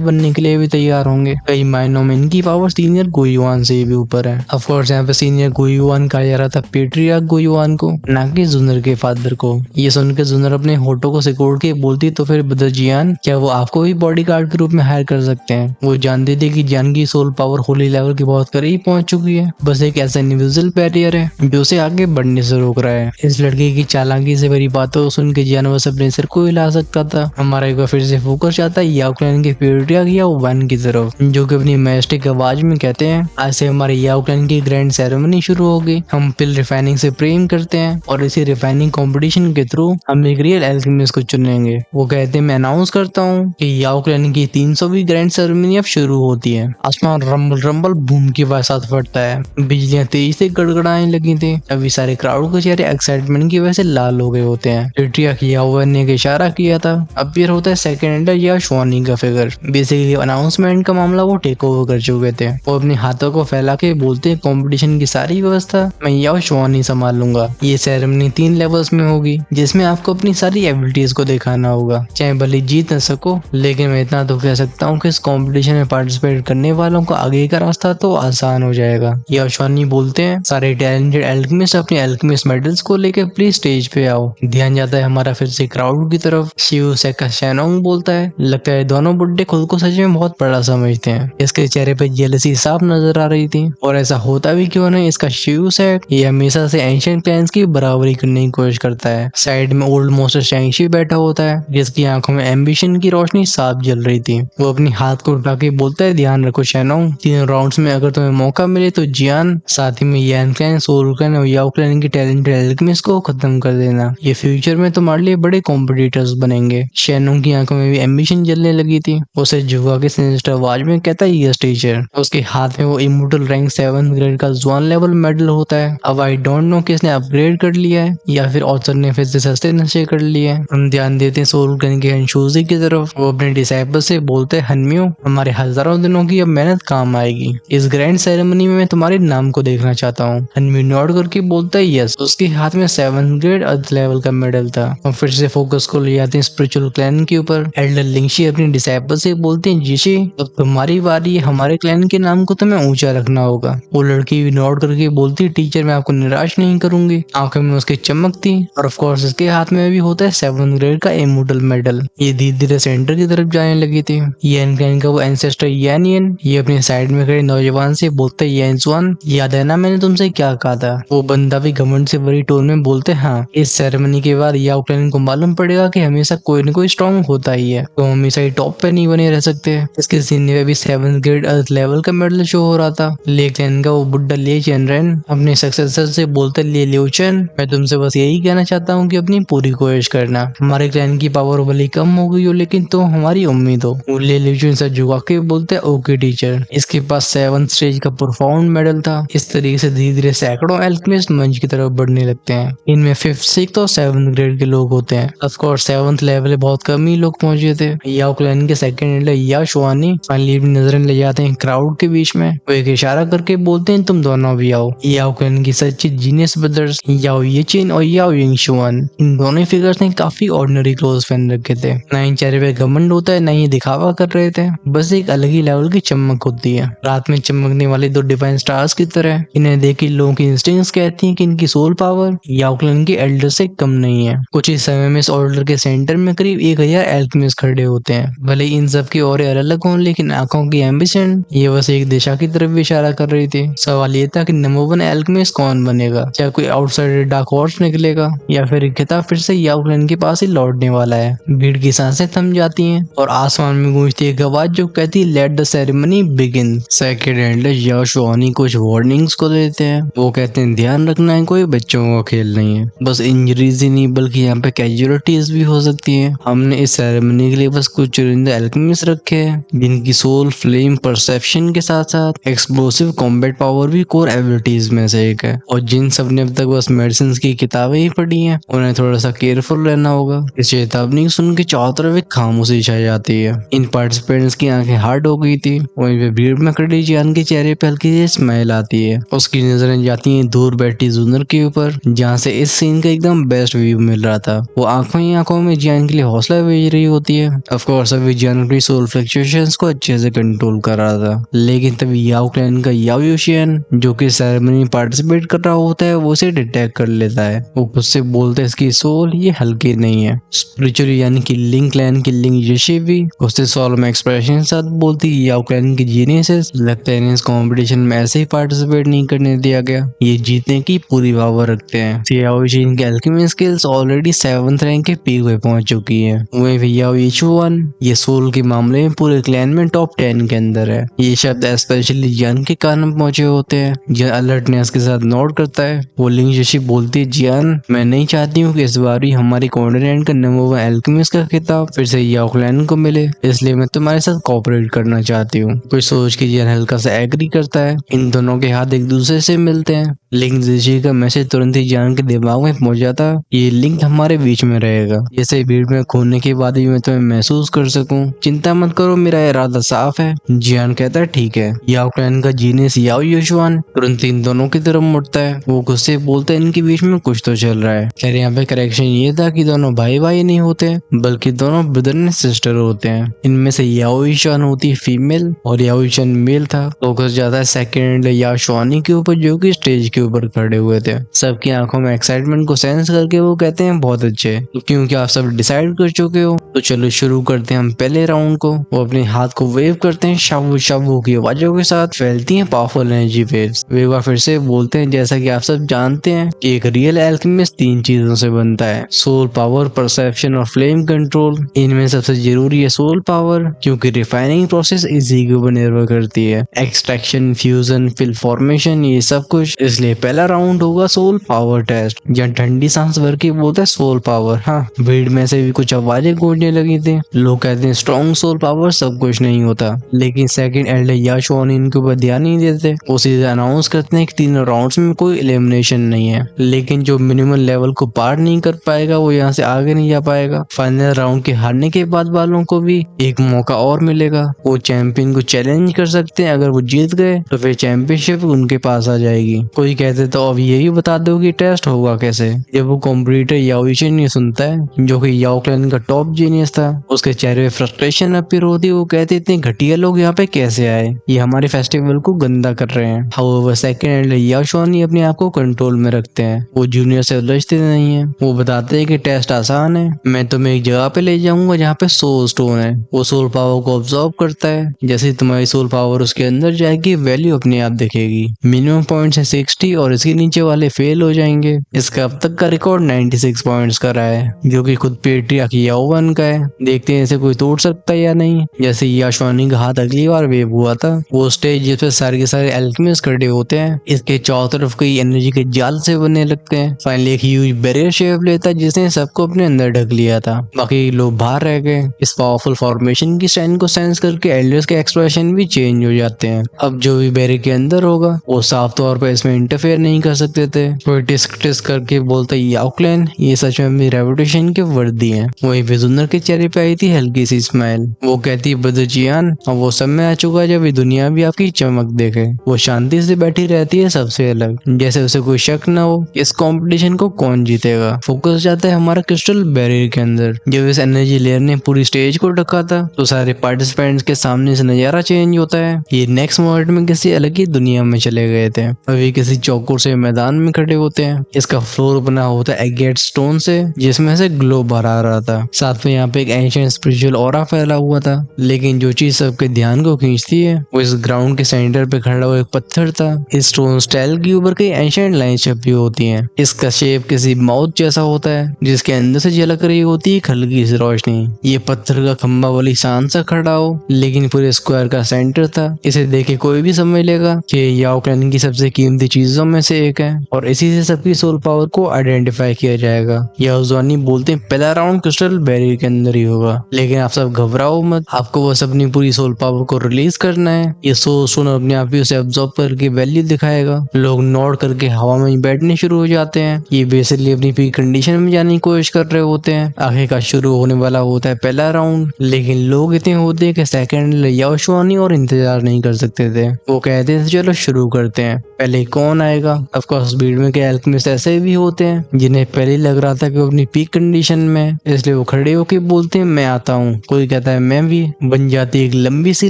बनने के लिए भी तैयार होंगे। कई मायनों में इनकी पावर सीनियर गुयुआन से भी ऊपर है। ऑफ कोर्स यहाँ पे सीनियर गुयुआन कहा जा रहा था पेट्रियार्क गुयुआन को, ना कि जुनर के फादर को। ये सुन के जुनर अपने होठों को सिकोड़ के बोलती तो फिर ब्रदर जियान, क्या वो आपको भी बॉडीगार्ड के रूप में हायर कर सकते हैं? वो जानते थे कि जियान की सोल पावर होली लेवल के बहुत करीब पहुंच चुकी है, बस एक ऐसा इनविजिबल बैरियर है जो उसे आगे बढ़ने से रोक रहा है। इस लड़के की चालाकी से भरी बातों सुन के जियान बस अपने सिर को हिला सकता था। हमारा एक बार फिर से फोकस जाता है याओ क्लैन के पेट्रियार्क याओ वन की तरफ, जो कि अपनी मैजेस्टिक आवाज में कहते हैं, आज से हमारे याओ क्लैन की ग्रैंड सेरेमनी शुरू होगी। हम पिल रिफाइनिंग से प्रेम करते हैं और इसी रिफाइनिंग कंपटीशन के थ्रू हम एक रियल एल्केमिस्ट को चुनेंगे। वो कहते हैं, मैं अनाउंस करता हूँ कि याओ क्लैन की 300वीं ग्रैंड सेरेमनी अब शुरू होती है। आसमान रंबल रंबल बूम के साथ फटता है, बिजलियां तेज से गड़गड़ाने लगी थी। अभी सारे क्राउड के चेहरे एक्साइटमेंट की वजह से लाल हो गए होते हैं। पेट्रियार्क याओ वन ने इशारा किया था, अपीयर होता है सेकंड एंडर या शुआनी का फिगर। बेसिकली अनाउंसमेंट का मामला वो टेक ओवर कर चुके थे। वो अपने हाथों को फैला के बोलते हैं, कंपटीशन की सारी व्यवस्था मैं याओ शुआनी संभाल लूंगा। ये सेरेमनी 3 लेवल्स में होगी, जिसमें आपको अपनी सारी एबिलिटीज को दिखाना होगा, चाहे भले जीत न सको। लेकिन मैं इतना तो कह सकता हूँ कि इस कंपटीशन में पार्टिसिपेट करने वालों का आगे का रास्ता तो आसान हो जाएगा। याओ शुआनी बोलते हैं, सारे टैलेंटेड एल्केमिस्ट अपने एल्केमिस्ट मेडल्स को लेकर प्लीज स्टेज पे आओ। ध्यान जाता है हमारा फिर से क्राउड की तरफ। शिव सेका शैनोंग बोलता है, लगता है दोनों बुड्ढे खुद को सच में बहुत बड़ा समझते हैं। इसके चेहरे पे जेलसी साफ नजर आ रही थी, और ऐसा होता भी क्यों नहीं। इसका शिव सेक ये हमेशा से एंशिएंट क्लैंस की बराबरी करने की कोशिश करता है। साइड में ओल्ड मोस्टर शैंगशी बैठा होता है, जिसकी आंखों में एम्बिशन की रोशनी साफ जल रही थी। वो अपनी हाथ को उठा के बोलता है, ध्यान रखो शैनोंग, 3 राउंड्स में अगर तुम्हें मौका मिले तो जियान, साथ ही में यान क्लैन, सोल क्लैन और याओ क्लैन की टैलेंटेड एल्केमिस्ट को खत्म कर देना। ये फ्यूचर में तुम्हारे लिए बड़े कॉम्पिटिटर्स बनेंगे। शैनोंग की आंखों में भी एम्बिशन जलने लगी थी। उसे झुका के सिनिस्टर आवाज में कहता है, यस टीचर। उसके हाथ में वो इमोर्टल रैंक 7th ग्रेड का जुआन लेवल मेडल होता है। अब आई डोंट नो कि इसने अपग्रेड कर लिया है या फिर ऑथर ने फिर से सस्ते नशे कर लिए हैं। हम ध्यान देते हैं सोल क्लैन के हनशूजी की तरफ। वो अपने डिसाइपल से बोलते हैं, हनमियो, हमारे हजारों दिनों की अब मेहनत काम आएगी। इस ग्रैंड सेरेमनी में मैं तुम्हारे नाम को देखना चाहता हूँ। हनमियो नॉड करके बोलता है, यस। उसके हाथ में 7th ग्रेड अर्थ लेवल का मेडल था। हम फिर से फोकस को ले जाते हैं स्पिरिचुअल क्लैन के ऊपर। एल्डर लिंगशी अपने डिसाइपल से बोलते हैं, जिशी, अब तुम्हारी बारी है, हमारे क्लैन के नाम को तुम्हें ऊंचा रखना होगा। वो लड़की भी नॉड करके बोलती है, टीचर मैं आपको निराश नहीं करूंगी। आंखों में उसके चमक थी, और ऑफ कोर्स इसके हाथ में भी होता है 7th ग्रेड का इमोर्टल मेडल। ये धीरे धीरे सेंटर की तरफ जाने लगी थी। यान क्लैन का वो एंसेस्टर यान ये अपने साइड में खड़े नौजवान से बोलते है, यान, याद है ना मैंने तुमसे क्या कहा था? वो बंदा भी घमंड से भरी टोन में बोलते, हाँ। इस सेरेमनी के बाद याओ क्लैन को मालूम पड़ेगा कि हमेशा कोई न कोई स्ट्रॉन्ग होता ही है, तो हमेशा ही टॉप पे नहीं बने रह सकते। इसके सीने में भी 7th ग्रेड अर्थ लेवल का मेडल शो हो रहा था। ले क्लैन का वो बुड्ढा ले चेनरेन अपने सक्सेसर से बोलते, ले लियोचन, मैं तुमसे बस यही कहना चाहता हूँ कि अपनी पूरी कोशिश करना। हमारे क्लैन की पावर भले कम हो गई हो, लेकिन तुम हमारी उम्मीद हो। वो ले लियोचन से झुका के बोलते, ओके टीचर। इसके पास 7th स्टेज का परफॉर्म मेडल था। इस तरीके से धीरे धीरे सैकड़ों एल्केमिस्ट मंच की तरफ बढ़ने लगते हैं। इनमें 5th 6th और 7th ग्रेड के लोग होते हैं। ऑफ कोर्स 7th लेवल बहुत कम ही लोग पहुंचे थे। याओ क्लैन के सेकंड एल्डर या शुआनी फाइनली अपनी नजरें ले जाते हैं क्राउड के बीच में। वो एक इशारा करके बोलते हैं, तुम दोनों भी आओ। याओ क्लैन की सच्ची जीनियस ब्रदर्स याओ येचिन और याओ यिंगशुआन, इन दोनों फिगर्स ने काफी ऑर्डिनरी क्लोथ पहन रखे थे। ना इन चेहरे पे घमंड होता है, ना ये दिखावा कर रहे थे, बस एक अलग ही लेवल की चमक होती है, रात में चमकने वाले 2 डिवाइन स्टार्स की तरह। इन्हें देख के लोगों की इंस्टिंक्ट्स कहती हैं कि इनकी सोल पावर याओ क्लैन के एल्डर से कम नहीं है। कुछ ही समय में इस ऑर्डर के सेंटर में करीब 1000 एल्केमिस्ट खड़े होते हैं। भले इन सब की और अलग अलग हों, लेकिन आंखों की एम्बिशन ये बस एक दिशा की तरफ भी इशारा कर रही थी। सवाल ये था कि नंबर 1 एल्केमिस्ट कौन बनेगा? क्या कोई आउटसाइडर डार्क हॉर्स निकलेगा, या फिर खिताब फिर से याओ क्लैन के पास ही लौटने वाला है? भीड़ की सांसें थम जाती हैं और आसमान में गूंजती एक आवाज जो कहती है, let the ceremony begin. Second elder Yao Shuani कुछ वार्निंग्स को देते हैं। वो कहते हैं, ध्यान रखना है, कोई बच्चों का खेल नहीं है। बस इंजरीज ही नहीं बल्कि यहाँ पे कैजुअलिटीज भी हो सकती है। हमने इस सेरेमनी के लिए बस कुछ चुनिंदा एल्केमिस्ट रखे हैं, जिनकी सोल, फ्लेम, परसेप्शन के साथ साथ एक्सप्लोसिव कॉम्बैट पावर भी कोर एबिलिटीज में से एक है। और जिन सब ने अब तक बस मेडिसिन की किताबें ही पढ़ी हैं, उन्हें थोड़ा सा केयरफुल रहना होगा। इस चेतावनी सुन के चारों तरफ एक खामोशी छा जाती है। इन पार्टिसिपेंट्स की आंखें हार्ड हो गई थी। वहीं पे भीड़ में खड़ी जियान के चेहरे पे हल्की सी स्माइल आती है। उसकी नजरें जाती हैं दूर बैठी जुनर के ऊपर, जहाँ से इस सीन का एकदम बेस्ट व्यू मिल रहा था। वो आंखों ही आंखों में जियान के लिए हौसला पैसा भेज रही होती है। ऑफ कोर्स अभी जियान अपनी सोल फ्लक्चुएशंस को अच्छे से कंट्रोल कर रहा था, लेकिन तभी याओ क्लैन का याओ यूशियन जो कि सेरेमनी में पार्टिसिपेट कर रहा होता है वो उसे डिटेक्ट कर लेता है। वो खुद से बोलता है इसकी सोल ये हल्की नहीं है। स्पिरिचुअली यानी कि लिंग क्लैन की लिंग यशी भी उससे सोल में एक्सप्रेशन साथ बोलती है याओ क्लैन की जीनियस लगता है इस कंपटीशन में ऐसे ही पार्टिसिपेट नहीं करने दिया गया, ये जीतने की पूरी पावर रखते हैं। याओ यूशियन की Alchemy skills already 7th rank के पीक पे पहुंच चुकी है। वहीं पे याओ यीशुआन ये सोल के मामले में पूरे क्लैन में टॉप 10 के अंदर है। ये शब्द स्पेशली जियान के कारण पहुंचे होते हैं। जियान अलर्टनेस के साथ नोट करता है। वो लिंग यशी बोलती है जियान मैं नहीं चाहती हूँ कि इस बार भी हमारी कॉन्टिनेंट का नंबर 1 अल्केमिस्ट का खिताब फिर से याओ क्लैन को मिले, इसलिए मैं तुम्हारे साथ कोऑपरेट करना चाहती हूँ। कुछ सोच के जियान हल्का सा एग्री करता है। इन दोनों के हाथ एक दूसरे से मिलते हैं। लिंग यशी का मैसेज तुरंत ही जियान के दिमाग में पहुंच जाता है। ये लिंक हमारे बीच में रहेगा, जैसे भीड़ में खोने के बाद भी मैं तुम्हें महसूस कर सकूं। चिंता मत करो मेरा इरादा साफ है। जियान कहता है ठीक है। याओ क्लैन का जीनियस याओ यूशुआन तुरंत इन दोनों की तरफ मुड़ता है। वो गुस्से बोलता है इनके बीच में कुछ तो चल रहा है। खैर यहाँ पे करेक्शन ये था कि दोनों भाई भाई नहीं होते बल्कि दोनों ब्रदर एंड सिस्टर होते हैं। इनमें से याओ यूशुआन होती है फीमेल और याओ यूशुआन मेल था। फोकस ज्यादा सेकंड याओ शुआनी के ऊपर जो कि स्टेज के ऊपर खड़े हुए थे। सबकी आंखों में एक्साइटमेंट को सेंस करके वो कहते हैं बहुत अच्छे, क्योंकि आप सब डिसाइड कर चुके हो तो चलो शुरू करते हैं हम पहले राउंड को। वो अपने हाथ को वेव करते हैं। शावू शावू की आवाजों के साथ फैलती हैं पावरफुल एनर्जी वेव्स। वे एक बार फिर से बोलते हैं जैसा कि आप सब जानते हैं कि एक रियल एल्केमिस्ट 3 चीजों से बनता है, सोल पावर, परसेप्शन और फ्लेम कंट्रोल। इनमें सबसे जरूरी है सोल पावर, क्योंकि रिफाइनिंग प्रोसेस इसी के ऊपर निर्भर करती है। एक्सट्रैक्शन, फ्यूजन, फिल फॉर्मेशन ये सब कुछ। इसलिए पहला राउंड होगा सोल पावर टेस्ट। जहाँ ठंडी सांस भर के बोलता है सोल पावर। हाँ, भीड़ में से भी कुछ आवाजें गूंजने लगी थी। लोग कहते हैं स्ट्रॉन्ग सोल पावर सब कुछ नहीं होता, लेकिन सेकंड एल्डर याशुआन इनके ऊपर ध्यान नहीं देते। वो सीधे अनाउंस करते हैं कि तीनों राउंड्स में कोई एलिमिनेशन नहीं है, लेकिन जो मिनिमम लेवल को पार नहीं कर पाएगा वो यहाँ से आगे नहीं जा पाएगा। फाइनल राउंड के हारने के बाद वालों को भी एक मौका और मिलेगा। वो चैंपियन को चैलेंज कर सकते हैं। अगर वो जीत गए तो फिर चैंपियनशिप उनके पास आ जाएगी। कोई कहते तो अब यही बता दो कि टेस्ट होगा कैसे। जब वो कॉम्पिटिटर याओ यूशियन ये सुनता है जो कि याओ क्लैन का टॉप जीनियस था, उसके चेहरे पे फ्रस्ट्रेशन अपीयर होती है। वो कहते इतने घटिया लोग यहाँ पे कैसे आए, ये हमारे फेस्टिवल को गंदा कर रहे हैं। हाउएवर सेकंड एल्डर याओशुआन ही अपने आप को कंट्रोल में रखते हैं। वो जूनियर से उलझते नहीं है। वो बताते हैं कि टेस्ट आसान है, मैं तुम्हें एक जगह पे ले जाऊंगा जहाँ पे सोल स्टोन है। वो सोल पावर को ऑब्जर्व करता है। जैसे तुम्हारी सोल पावर उसके अंदर जाएगी वैल्यू अपने आप दिखेगी। मिनिमम पॉइंट्स है 60 और इसके नीचे वाले फेल हो जाएंगे। इसका अब तक का रिकॉर्ड 96 पॉइंट्स का रहा है, जो कि खुद पेट्रियार्क याओ वन का है। देखते हैं इसे कोई तोड़ सकता है या नहीं। जैसे याशुआनी का हाथ अगली बार वेव हुआ था, वो स्टेज जिस पे सारे के सारे एल्केमिस्ट खड़े होते हैं, इसके चारों तरफ कई एनर्जी के जाल से बनने लगते हैं। फाइनली एक ह्यूज बैरियर शेप लेता है जिसने सबको अपने अंदर ढक लिया था। बाकी लोग बाहर रह गए। इस पावरफुल फॉर्मेशन की स्ट्रेंथ को सेंस करके एल्डर्स के एक्सप्रेशन भी चेंज हो जाते हैं। अब जो भी बैरियर के अंदर होगा वो साफ तौर पर इसमें इंटरफेयर नहीं कर सकते थे। वो टिस्क टिस्क करके बोलता है याओ क्लैन ये सच में अपनी रेपुटेशन के वर्दी हैं। वहीं विजुनर के चेहरे पे आई थी हल्की सी स्माइल। वो कहती है ब्रदर जियान, अब वो समय आ चुका है जब ये दुनिया भी आपकी चमक देखे। वो शांति से बैठी रहती है सबसे अलग, जैसे उसे कोई शक न हो इस कंपटीशन को कौन जीतेगा। फोकस जाता है हमारा क्रिस्टल बैरियर के अंदर। जब इस एनर्जी लेयर ने पूरी स्टेज को ढका था तो सारे पार्टिसिपेंट्स के सामने से नजारा चेंज होता है। ये नेक्स्ट मोमेंट में किसी अलग ही दुनिया में चले गए थे। अभी किसी चौकोर से मैदान में खड़े होते हैं। इसका फ्लोर बना होता है एगेट स्टोन से, जिसमें से ग्लो बाहर आ रहा था। साथ में यहाँ पे एक एंशिएंट स्पिरिचुअल ऑरा फैला हुआ था। लेकिन जो चीज सबके ध्यान को खींचती है वो इस ग्राउंड के सेंटर पे खड़ा हुआ एक पत्थर था। इस स्टोन स्टाइल के ऊपर कई एंशिएंट लाइन छपी होती हैं। इसका शेप किसी माउथ जैसा होता है जिसके अंदर से झलक रही होती है हल्की सी रोशनी। ये पत्थर का खंबा वाली शान सा खड़ा हो, लेकिन पूरे स्क्वायर का सेंटर था। इसे देखे कोई भी समझ लेगा कि याओ क्लैन की सबसे कीमती चीजों में से एक है और इसी से सबकी सोल पावर को आइडेंटिफाई किया जाएगा। याओ ज़ुआनी बोलते हैं पहला राउंड क्रिस्टल बैरियर के अंदर ही होगा, लेकिन आप सब घबराओ मत, आपको बस अपनी पूरी सोल पावर को रिलीज करना है। ये सोल स्टोन अपने आप ही उसे अब्सॉर्ब करके वैल्यू दिखाएगा। लोग नोट करके हवा में बैठने शुरू हो जाते हैं। ये बेसिकली अपनी पीक कंडीशन में जाने की कोशिश कर रहे होते हैं। आखिरकार शुरू होने वाला होता है पहला राउंड, लेकिन लोग इतने होते हैं कि सेकंड याओ ज़ुआनी और इंतजार नहीं कर सकते थे। वो कहते हैं चलो शुरू करते हैं। पहले कौन आएगा। ऑफ कोर्स भीड़ में के अल्केमिस्ट ऐसे भी होते हैं जिन्हें पहले ही लग रहा था कि वो अपनी पीक कंडीशन में है, इसलिए वो खड़े होके बोलते हैं मैं आता हूँ, कोई कहता है मैं भी। बन जाती है एक लंबी सी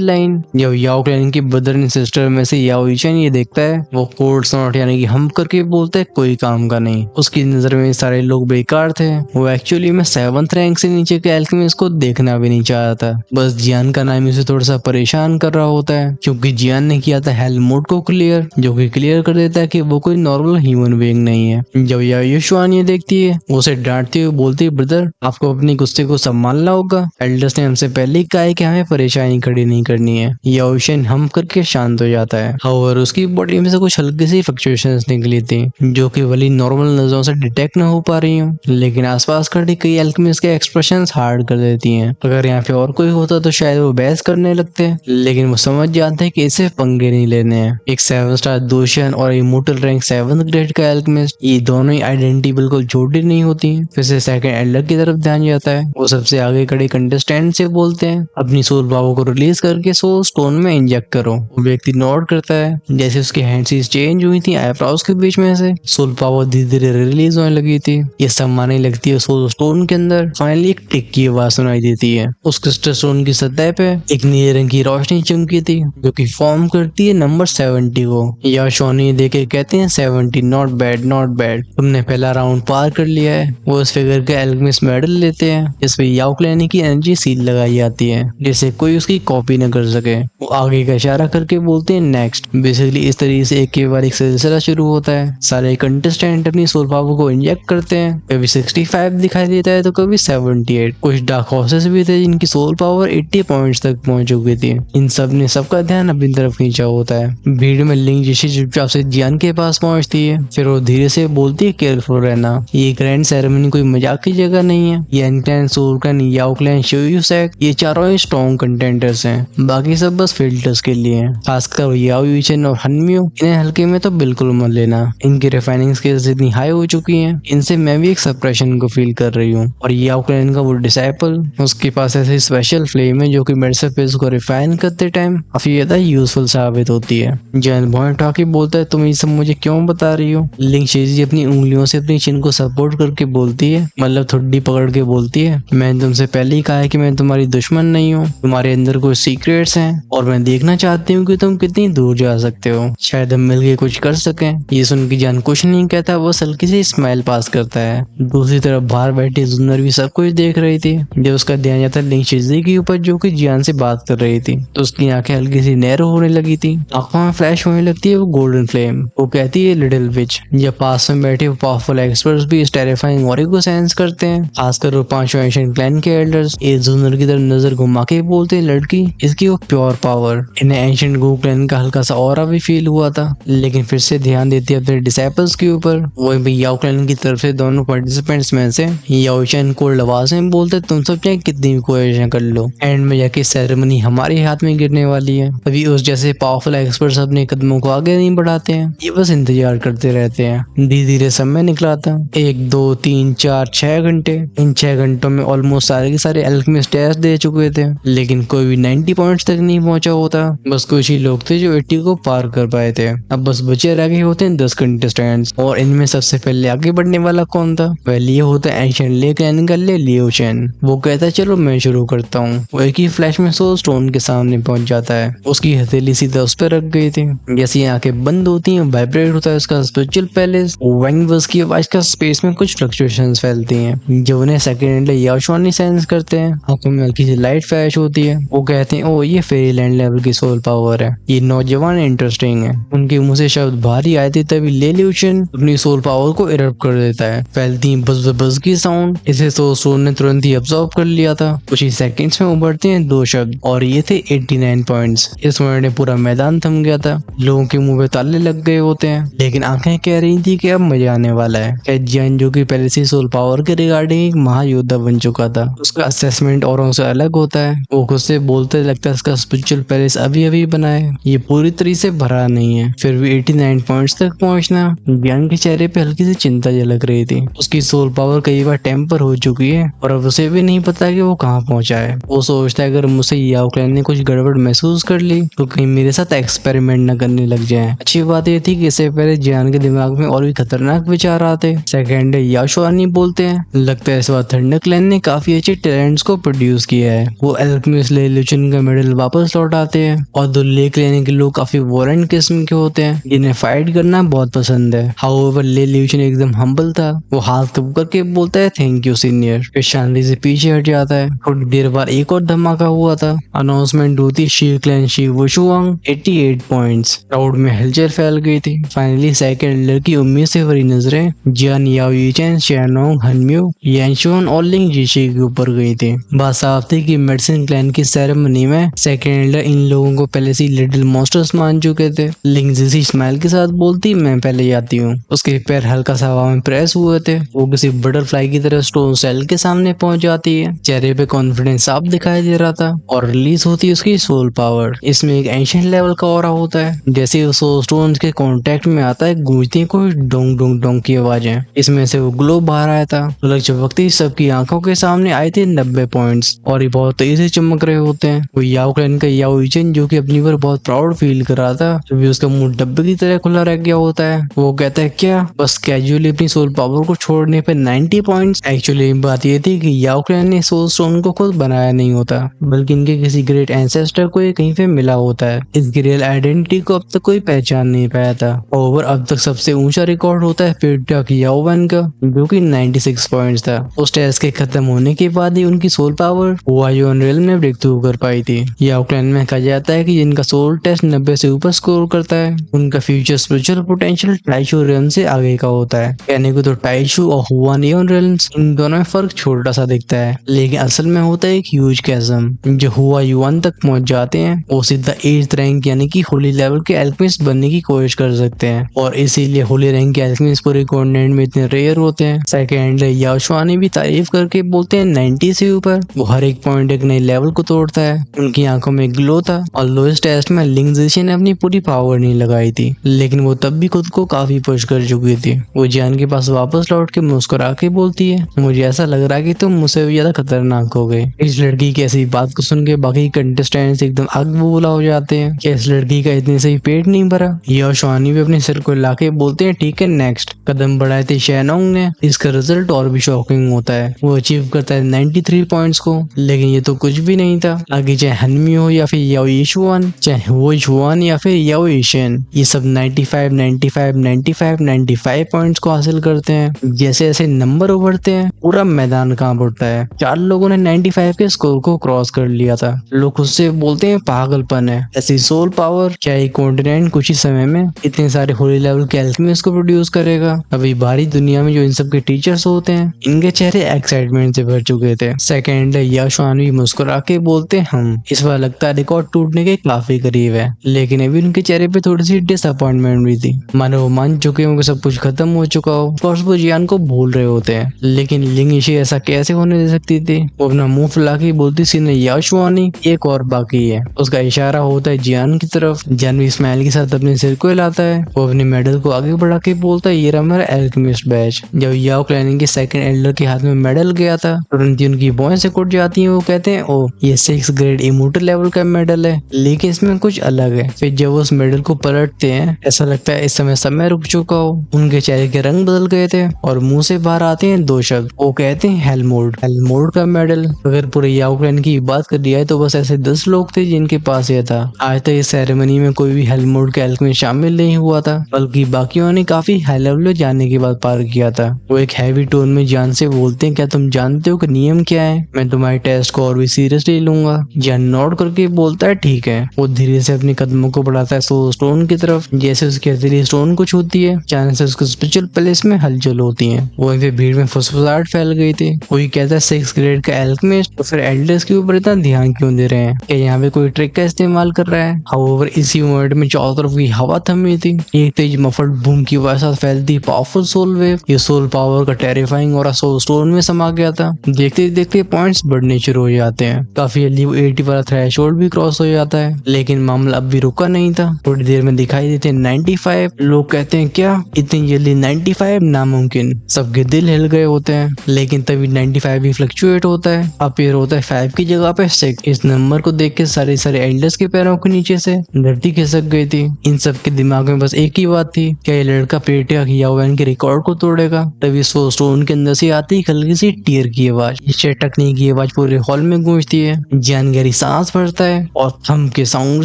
लाइन। जब याओ क्लैन की ब्रदर एंड सिस्टर में से याओ ईशन ये देखता है, वो कोड्स नॉट यानी कि हम करके बोलता है कोई काम का नहीं। उसकी नजर में सारे लोग बेकार थे। वो एक्चुअली में 7th रैंक से नीचे के अल्केमिस्ट को देखना भी नहीं चाहता। बस जियान का नाम उसे थोड़ा सा परेशान कर रहा होता है, क्योंकि जियान ने किया था हेल मोड को क्लियर, जो कि क्लियर कर देता है कि वो कोई नॉर्मल ह्यूमन बीइंग नहीं है। जब याओशुआन ये देखती है, वो उसे डांटती हुई बोलती है ब्रदर आपको अपनी गुस्से को संभालना होगा, एल्डर्स ने हमसे पहले ही कहा है कि हमें परेशानी खड़ी नहीं करनी है। याओशन हम करके शांत हो जाता है। और उसकी बॉडी में से कुछ हल्की सी फ्लक्चुएशंस निकली थी, जो कि भली नॉर्मल नजरों से डिटेक्ट न हो पा रही हूँ, लेकिन आसपास खड़ी कई अल्केमिस्ट के एक्सप्रेशंस हार्ड कर देती हैं। अगर यहाँ पे और कोई होता तो शायद वो बहस करने लगते, लेकिन वो समझ जाते हैं कि इसे पंगे नहीं लेने हैं। एक 7 स्टार दोशन और इमोर्टल रैंक 7th ग्रेड का अल्केमिस्ट, ये दोनों ही आइडेंटिटी बिल्कुल जोड़ी नहीं होती। फिर से सेकंड एल्डर की तरफ ध्यान जाता है। वो सबसे आगे खड़े कंटेस्टेंट से बोलते हैं अपनी सोल पावर को रिलीज करके सोल स्टोन में इंजेक्ट करो। वो व्यक्ति नोट करता है। जैसे उसकी हैंड्स चेंज हुई थी आईब्रोज के बीच में से सोल पावर धीरे धीरे रिलीज होने लगी थी। ये समाने लगती है सोल स्टोन के अंदर। फाइनली एक टिक की आवाज सुनाई देती है। उस क्रिस्टल स्टोन की सतह पे एक नीले रंग की रोशनी चमकी थी, जो कि फॉर्म करती है नंबर 70 को। या शोनी देके कहते हैं 70 नॉट बैड नॉट बैड, तुमने पहला राउंड पार कर लिया है। वो उस फिगर के अल्केमिस्ट मेडल लेते हैं, जिसपे याओ क्लैन की एनर्जी सील लगाई जाती है, जिससे कोई उसकी कॉपी न कर सके। वो आगे का इशारा करके बोलते हैं नेक्स्ट। बेसिकली इस तरीके से एक के बाद एक सिलसिला शुरू होता है। सारे कंटेस्टेंट अपनी सोल पावर को इंजेक्ट करते हैं। कभी 65 दिखाई देता है तो कभी 78। कुछ डार्क हॉर्सेस भी थे जिनकी सोल पावर 80 पॉइंट्स तक पहुंच चुकी थी। इन सब ने सबका ध्यान अपनी तरफ खींचा होता है। भीड़ में लिंग जैसी चुपचाप से जियान के पास पहुंचती है। फिर वो धीरे से बोलती है केयरफुल रहना, ये ग्रैंड सेरेमनी कोई मजाक की जगह नहीं है। यान क्लैन, सोल क्लैन, याओ क्लैन, शियुसेक, ये चारों ही स्ट्रॉन्ग कंटेंडर्स हैं। बाकी सब बस फिल्टर्स के लिए हैं। खासकर याओ यूचेन और हनम्यू, इन्हें हल्के में तो बिल्कुल मत लेना। इनकी रिफाइनिंग स्किल्स इतनी हाई हो चुकी हैं, इनसे मैं भी एक सप्रेशन को फील कर रही हूँ। और याओ क्लैन का वो डिसाइपल, उसके पास ऐसी स्पेशल फ्लेम है जो कि मेरे से को रिफाइन करते टाइम काफी ज्यादा यूजफुल साबित होती है। जैन पॉइंट आके बोलता है तुम ये सब मुझे क्यों बता रही हो। लिंग शेजी अपनी उंगलियों से अपनी चिन को सपोर्ट करके बोलती है, मतलब थोड़ी पकड़ के बोलती है, मैंने तुमसे पहले ही कहा है कि मैं तुम्हारी दुश्मन नहीं हूँ। तुम्हारे अंदर कुछ सीक्रेट्स हैं और मैं देखना चाहती हूँ कि तुम कितनी दूर जा सकते हो। शायद हम मिलके कुछ कर सकें। ये सुन के जान कुछ नहीं कहता, वो हल्की सी स्माइल पास करता है। दूसरी तरफ बाहर बैठी जुन्नर भी सब कुछ देख रही थी। जब उसका ध्यान जाता है लिंग शेजी के ऊपर, जो कि जियान से बात कर रही थी, तो उसकी आंखें हल्की सी नैरो होने लगी थी। आंखों में फ्लैश होने लगती है वो गोल्डन फ्लेम। वो कहती है लिटिल विच। जब पास में बैठे पावरफुल एक्सपर्ट्स भी इस टेरिफाइंग ऑरे को सेंस करते हैं, खासकर वो 5 एंशिएंट क्लैन के एल्डर्स। एक जुन्नर की तरफ नजर घुमा के बोलते हैं लड़की, इसकी वो प्योर पावर। इन्हें एंशिएंट गो क्लैन का हल्का सा ऑरा भी फील हुआ था, लेकिन फिर से ध्यान देती है अपने डिसाइपल्स के ऊपर। वहीं पे याओ क्लैन की तरफ से दोनों पार्टिसिपेंट्स में से याओशन कोल्ड आवाज में बोलते तुम सब चाहे कितनी भी कोशिश कर लो, एंड में जाके सेरेमनी हमारे हाथ में गिरने वाली है। अभी उस जैसे पावरफुल एक्सपर्ट्स अपने कदमों को आगे नहीं बढ़ाते हैं, ये बस इंतजार करते रहते हैं। धीरे धीरे समय निकला था। 1 2 3 4 6 घंटे। इन 6 घंटों में ऑलमोस्ट सारे के सारे अल्केमिस्ट टेस्ट दे चुके थे, लेकिन कोई भी 90 पॉइंट्स तक नहीं पहुंचा होता। बस कुछ ही लोग थे जो 80 को पार कर पाए थे। अब बस बचे रह गए होते हैं 10 कंटेस्टेंट्स, और इनमें सबसे पहले आगे बढ़ने वाला कौन था? पहले ये होता है एंशिएंट ले क्लैन का लियो चेन। वो कहता है चलो मैं शुरू करता हूँ। वो एक ही फ्लैश में सोल स्टोन के सामने पहुंच जाता है। उसकी हथेली सीधा उस पर रख गई थी। जैसे आंखें बंद होती हैं, वाइब्रेट होता है उसका स्पिरिचुअल पैलेस। वैंगवर्स की आवाज का स्पेस में कुछ फ्लक्चुएशंस फैलती हैं, जो उन्हें सेकंड याओशुआन सेंस करते हैं। आंखों में हल्की सी लाइट फ्लैश होती है। वो कहते हैं ओ ये फेरीलैंड लेवल की सोल पावर है, ये नौजवान इंटरेस्टिंग है। उनके मुंह से शब्द भारी आए थे, तभी लियो-चेन अपनी सोल पावर को इरप्ट कर देता है। फैलती बज बज की साउंड, इसे सोल स्टोन ने तुरंत ही अब्सॉर्ब कर लिया था। कुछ ही सेकंड्स में उभरते हैं 2 शब्द, और ये थे 89 पॉइंट्स। इस मोमेंट में पूरा मैदान थम गया था। लोगों के मुंह पे ताले लग गए होते हैं, लेकिन आंखें कह रही थी कि अब मजा आने वाला है। जियान, जो कि पहले से सोल पावर के रिगार्डिंग एक महायोद्धा बन चुका था, उसका असेसमेंट औरों से अलग होता है। वो खुद से बोलते लगता है इसका स्पिरिचुअल पैलेस अभी अभी बना है, ये पूरी तरह से भरा नहीं है। फिर भी 89 पॉइंट्स तक पहुंचना। जियान के चेहरे पे हल्की सी चिंता झलक रही थी। उसकी सोल पावर कई बार टेम्पर हो चुकी है और अब उसे भी नहीं पता कि वो कहाँ पहुंचा है। वो सोचता है अगर मुझसे याओ क्लैन ने कुछ गड़बड़ महसूस कर ली तो कहीं मेरे साथ एक्सपेरिमेंट न करने लग जाए। अच्छी बात ये थी कि इससे पहले जियान के दिमाग में और भी खतरनाक विचार आते। सेकंड है याशुआनी बोलते हैं, लगता है इस बार थंडर क्लैन ने काफी अच्छे टैलेंट्स को प्रोड्यूस किया है। वो अल्केमिस्ट लेल्यूशन का मेडल वापस लौटाते हैं और दो लेक लेने के लोग काफी वॉरेंट किस्म के होते हैं जिन्हें फाइट करना बहुत पसंद है। हाउएवर लेल्यूशन एकदम हम्बल था, वो हाथ कब करके बोलता है थैंक यू सीनियर, फिर शांति से पीछे हट जाता है। थोड़ी देर बाद एक और धमाका हुआ था। अनाउंसमेंट होती Shi Clan Shi Wushuang 88 points. Crowd में हलचल फैल गई थी। फाइनली सेकंड एल्डर की उम्मीद से भरी नजरें जियान, याओ यीचेन, शेनोंग, हनम्यू, यानशुन और लिंग जीशी के ऊपर गई थी। बात साफ थी कि मेडिसिन क्लैन की सेरेमनी में सेकंड एल्डर इन लोगों को पहले से लिटिल मॉन्स्टर्स मान चुके थे। लिंग जीशी स्माइल के साथ बोलती मैं पहले जाती हूँ। उसके पैर हल्का सा हवा में प्रेस हुए थे। वो किसी बटरफ्लाई की तरह स्टोन सेल के सामने पहुंच जाती है। चेहरे पे कॉन्फिडेंस साफ दिखाई दे रहा था और रिलीज होती है उसकी सोल पावर। इसमें एक एंशिएंट लेवल का ऑरा होता है। जैसे वो सोल स्टोन के कांटेक्ट में आता है गूंजती कोई डोंग डोंग डोंग की आवाजें। इसमें से वो ग्लो बाहर आया था। पलक झपकते ही सबकी आंखों के सामने आए थे 90 पॉइंट्स और ये बहुत तेजी से चमक रहे होते हैं। वो याओ क्लैन का याओ यीचेन जो कि अपनी पर बहुत प्राउड फील कर रहा था, जब भी उसका मुंह डब्बे की तरह खुला रह गया होता है। वो कहता है क्या बस कैजुअली अपनी सोल पावर को छोड़ने पे 90 पॉइंट्स। एक्चुअली बात ये थी कि याओ क्लैन ने सोल स्टोन को खुद बनाया नहीं होता, बल्कि इनके किसी ग्रेट एंसेस्टर को ये कहीं पे मिला होता है। इसकी रियल आइडेंटिटी को अब तक कोई पहचान नहीं पाया था। ओवर अब तक सबसे ऊंचा रिकॉर्ड होता है पेट्रियार्क याओ वैन का, जो कि 96 पॉइंट्स था। उस टेस्ट के खत्म होने के बाद ही उनकी सोल पावर वायुन रियल में ब्रेक थ्रू कर पाई थी। याओ क्लैन में कहा जाता है कि जिनका सोल टेस्ट 90 से ऊपर स्कोर करता है उनका फ्यूचर स्पिरिचुअल पोटेंशियल टाइशू रियल्म से आगे का होता है। कहने को तो टाइशू और हुआन एओन रियल्म्स इन दोनों में फर्क छोटा सा दिखता है, लेकिन असल में होता है एक ह्यूज चैस्म। जो हुआ युआन तक पहुंच जाते हैं वो सीधा 8th रैंक यानी कि होली लेवल के एल्केमिस्ट बनने की कोशिश कर सकते हैं और इसीलिए होली रैंक के एल्केमिस्ट पूरे कॉन्टिनेंट में इतने रेयर होते हैं। सेकंड याओशुआनी भी तारीफ करके बोलते हैं 90 से ऊपर वो हर एक पॉइंट एक नई लेवल को तोड़ता है। उनकी आंखों में ग्लो था और लोएस्ट टेस्ट में लिंग जीशी ने अपनी पूरी पावर नहीं लगाई थी, लेकिन वो तब भी खुद को काफी पुश कर चुकी थी। वो जियान के पास वापस लौट के मुस्कुरा के बोलती है मुझे ऐसा लग रहा है कि तुम मुझसे भी ज्यादा खतरनाक हो गए। इस लड़की की ऐसी बात को सुन के बाकी कंटेस्टेंट्स एकदम आग बबूला हो जाते हैं कि इस लड़की का इतने से ही पेट नहीं भरा। याओशुआनी भी अपने सिर को लाके बोलते हैं ठीक है नेक्स्ट। कदम बढ़ाए थे शेनोंग ने। इसका रिजल्ट और भी शॉकिंग होता है। वो अचीव करता है 93 पॉइंट्स को, लेकिन ये तो कुछ भी नहीं था। आगे चाहे हनमी हो या फिर याओ यीशुआन, चाहे वो युआन या फिर याओ यीशेन, ये सब 95, 95, 95, 95 पॉइंट्स को हासिल करते हैं। जैसे ऐसे नंबर उभरते हैं पूरा मैदान कांप उठता है। 4 लोगों ने 95 के स्कोर को क्रॉस कर लिया था। लोग खुद से बोलते हैं पागलपन है, ऐसी सोल पावर क्या ये कॉन्टिनेंट कुछ ही समय में इतने सारे होली लेवल के एल्केमिस्ट को प्रोड्यूस करेगा। अभी बाहरी दुनिया में जो इन सब के टीचर्स होते हैं इनके चेहरे एक्साइटमेंट से भर चुके थे। सेकंड याओशुआन भी मुस्कुरा के बोलते हम इस बार लगता है रिकॉर्ड टूटने के काफी करीब है, लेकिन अभी उनके चेहरे पे थोड़ी सी डिसअपॉइंटमेंट भी थी। मानो वो मान चुके होंगे सब कुछ खत्म हो चुका हो। ऑफकोर्स वो जियान को भूल रहे होते हैं, लेकिन लिंग यीशी ऐसा कैसे होने दे सकती थी। वो अपना मुंह फुला के बोलती सीने याओशुआनी एक और बाकी है। उसका इशारा होता है जियान की तरफ। जियान भी स्माइल के साथ अपने सिर को हिलाता है। वो अपने मेडल को आगे बढ़ा के बोलता है ये रहा मेरा एल्केमिस्ट बैच। जब याओ क्लैन के सेकंड एल्डर के हाथ में मेडल गया था तुरंत ही उनकी भौहें से कुट जाती है। वो कहते हैं ओ ये 6th ग्रेड इमोर्टल लेवल का मेडल है, लेकिन इसमें कुछ अलग है। फिर जब उस मेडल को पलटते हैं ऐसा लगता है इस समय रुक चुका हो। उनके चेहरे के रंग बदल गए थे और मुंह से बाहर आते हैं 2 शब्द। वो कहते हैं हेलमोल्ड का मेडल। अगर पूरे याओ क्लैन की बात कर दिया है तो बस ऐसे 10 लोग थे जिनके पास यह था। आज तक इस सेरेमनी में कोई भी हेलमोल्ड के एल्केमिस्ट शामिल नहीं हुआ था, बल्कि बाकियों ने काफी हाई लेवल में जाने के बाद पार किया था। वो एक हैवी टोन में जान से बोलते हैं क्या तुम जानते हो कि नियम क्या है? मैं तुम्हारे टेस्ट को और भी सीरियसली लूंगा। जान नोट करके बोलता है ठीक है। वो धीरे से अपने कदमों को बढ़ाता है सोल स्टोन की तरफ। जैसे उसकी हथेली स्टोन को छूती है अचानक से उसके स्पिरिचुअल प्लेस में हलचल होती है। वहीं पे भीड़ में फुसफुसाहट फैल गई थी। कोई कहता है 6th ग्रेड का एल्केमिस्ट तो फिर एल्डर्स के ऊपर इतना ध्यान क्यों दे रहे हैं? क्या यहाँ पे कोई ट्रिक का इस्तेमाल कर रहा है? हाउएवर इसी मोमेंट में चारों तरफ की हवा थमी थी। एक तेज मफल्ड बूम की आवाज साथ फैलती ही पावरफुल सोल वेव। ये सोल पावर का टेरिफाइंग और सोल स्टोन में समा गया था। देखते देखते पॉइंट्स बढ़ने शुरू हो जाते हैं। काफी जल्दी वो 80 वाला थ्रेशोल्ड भी क्रॉस हो जाता है, लेकिन मामला अब भी रुका नहीं था। थोड़ी देर में दिखाई देते 95। लोग कहते हैं क्या इतनी जल्दी 95? नामुमकिन। सबके दिल हिल गए होते हैं, लेकिन तभी 95 भी फ्लक्चुएट होता है, अपीयर होता है 5 की जगह पे 6। इस नंबर को देख के सारे एल्डर्स के पैरों के नीचे से धरती खिसक गई थी। इन सब के दिमाग में बस एक ही बात थी, क्या ये लड़का पेट्रियार्क याओवेन के रिकॉर्ड को तोड़ेगा? तभी सोल स्टोन के अंदर से आती एक हल्की सी टीयर की आवाज। इससे टकने की आवाज पूरे हॉल में गूंजती है। जियान गहरी सांस भरता है और थंब के साउंड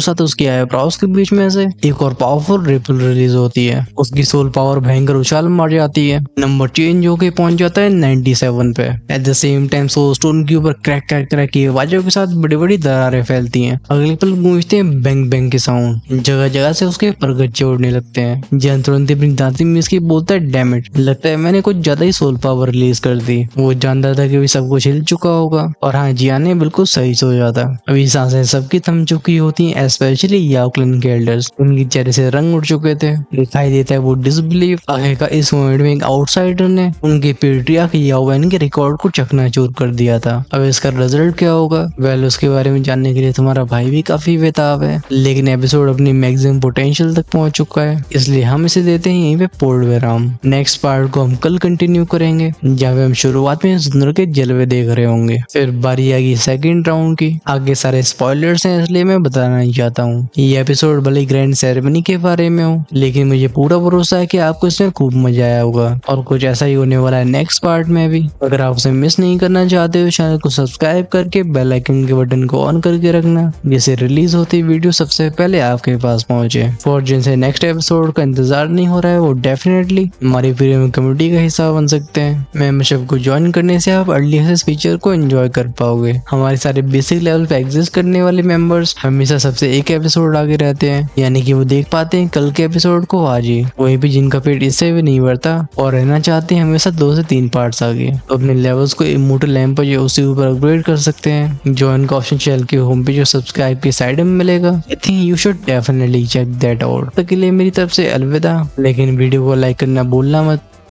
साथ उसकी आईब्रोज के बीच में से एक और पावरफुल रिपल रिलीज होती है। उसकी सोल पावर भयंकर उछाल मार जाती है। नंबर चेंज होके पहुंच जाता है 97 पे। At the same time soul stone के ऊपर क्रैक क्रैक क्रैक की आवाजों के साथ बड़ी बड़ी दरारें फैलती हैं। अगले पल गूंजते हैं बैंग बैंग के साउंड। जगह जगह से उसके परगच्चे उड़ने लगते हैं। जियान तुरंत अपनी दांती में इसकी बोलता है डैम इट, लगता है मैंने कुछ ज्यादा ही सोल पावर रिलीज कर दी। वो जानता था कि सब कुछ हिल चुका होगा, और हाँ, जियान ने बिल्कुल सही सोचा जाता। अभी सांसें सबकी थम चुकी होती हैं, स्पेशली याओ क्लैन के एल्डर्स। उनके चेहरे से रंग उड़ चुके थे। दिखाई देता है वो डिसबिलीव। आखिरकार इस मोमेंट में एक आउटसाइडर ने उनके पेट्रियार्क याओवेन के रिकॉर्ड को चकनाचूर कर दिया था। अब इसका रिजल्ट क्या होगा? वेल, उसके बारे में जानने के लिए तुम्हारा भाई भी काफी बेताब है, लेकिन एपिसोड अपनी मैक्सिमम पोटेंशियल तक पहुंच चुका है, इसलिए हम इसे देते हैं यहीं पे पूर्ण विराम। नेक्स्ट पार्ट को हम कल कंटिन्यू करेंगे, जहाँ पे हम शुरुआत में सुंदर के जलवे देख रहे होंगे। फिर बारी आएगी सेकंड राउंड की। आगे सारे स्पॉयलर्स हैं, इसलिए मैं बताना नहीं चाहता हूँ। ये एपिसोड भले ग्रैंड सेरेमनी के बारे में हो, लेकिन मुझे पूरा भरोसा है कि आपको इसमें खूब मजा आया होगा, और कुछ ऐसा ही होने वाला है नेक्स्ट पार्ट में भी। अगर आप उसे मिस नहीं करना चाहते हो, चैनल को सब्सक्राइब करके बेल आइकन के बटन को ऑन करके रखना, जिससे रिलीज होती वीडियो सबसे पहले आपके पास पहुंचे। फॉर जिनसे नेक्स्ट एपिसोड का इंतजार नहीं हो रहा है, वो डेफिनेटली हमारी प्रीमियम कम्युनिटी का हिस्सा बन सकते हैं। मेंबरशिप को ज्वाइन करने से आप अर्ली एक्सेस फीचर को एंजॉय कर पाओगे। हमारे सारे बेसिक लेवल पे एग्जिस्ट करने वाले मेंबर्स हमेशा सबसे एक एपिसोड आगे रहते हैं, यानी कि वो देख पाते हैं कल के एपिसोड को आज ही। वहीं पे जिनका पेट इससे भी नहीं बढ़ता और रहना चाहते हैं हमेशा 2 से 3 पार्ट्स आगे, तो अपने लेवल्स को इमोर्टल लैंप पर उसी ऊपर अपग्रेड कर सकते हैं। ज्वाइन का ऑप्शन चैनल के होम पेज और सब्सक्राइब की साइड में मिलेगा। I think you should definitely check that out. तब के लिए मेरी तरफ से अलविदा, लेकिन वीडियो को लाइक करना भूलना मत।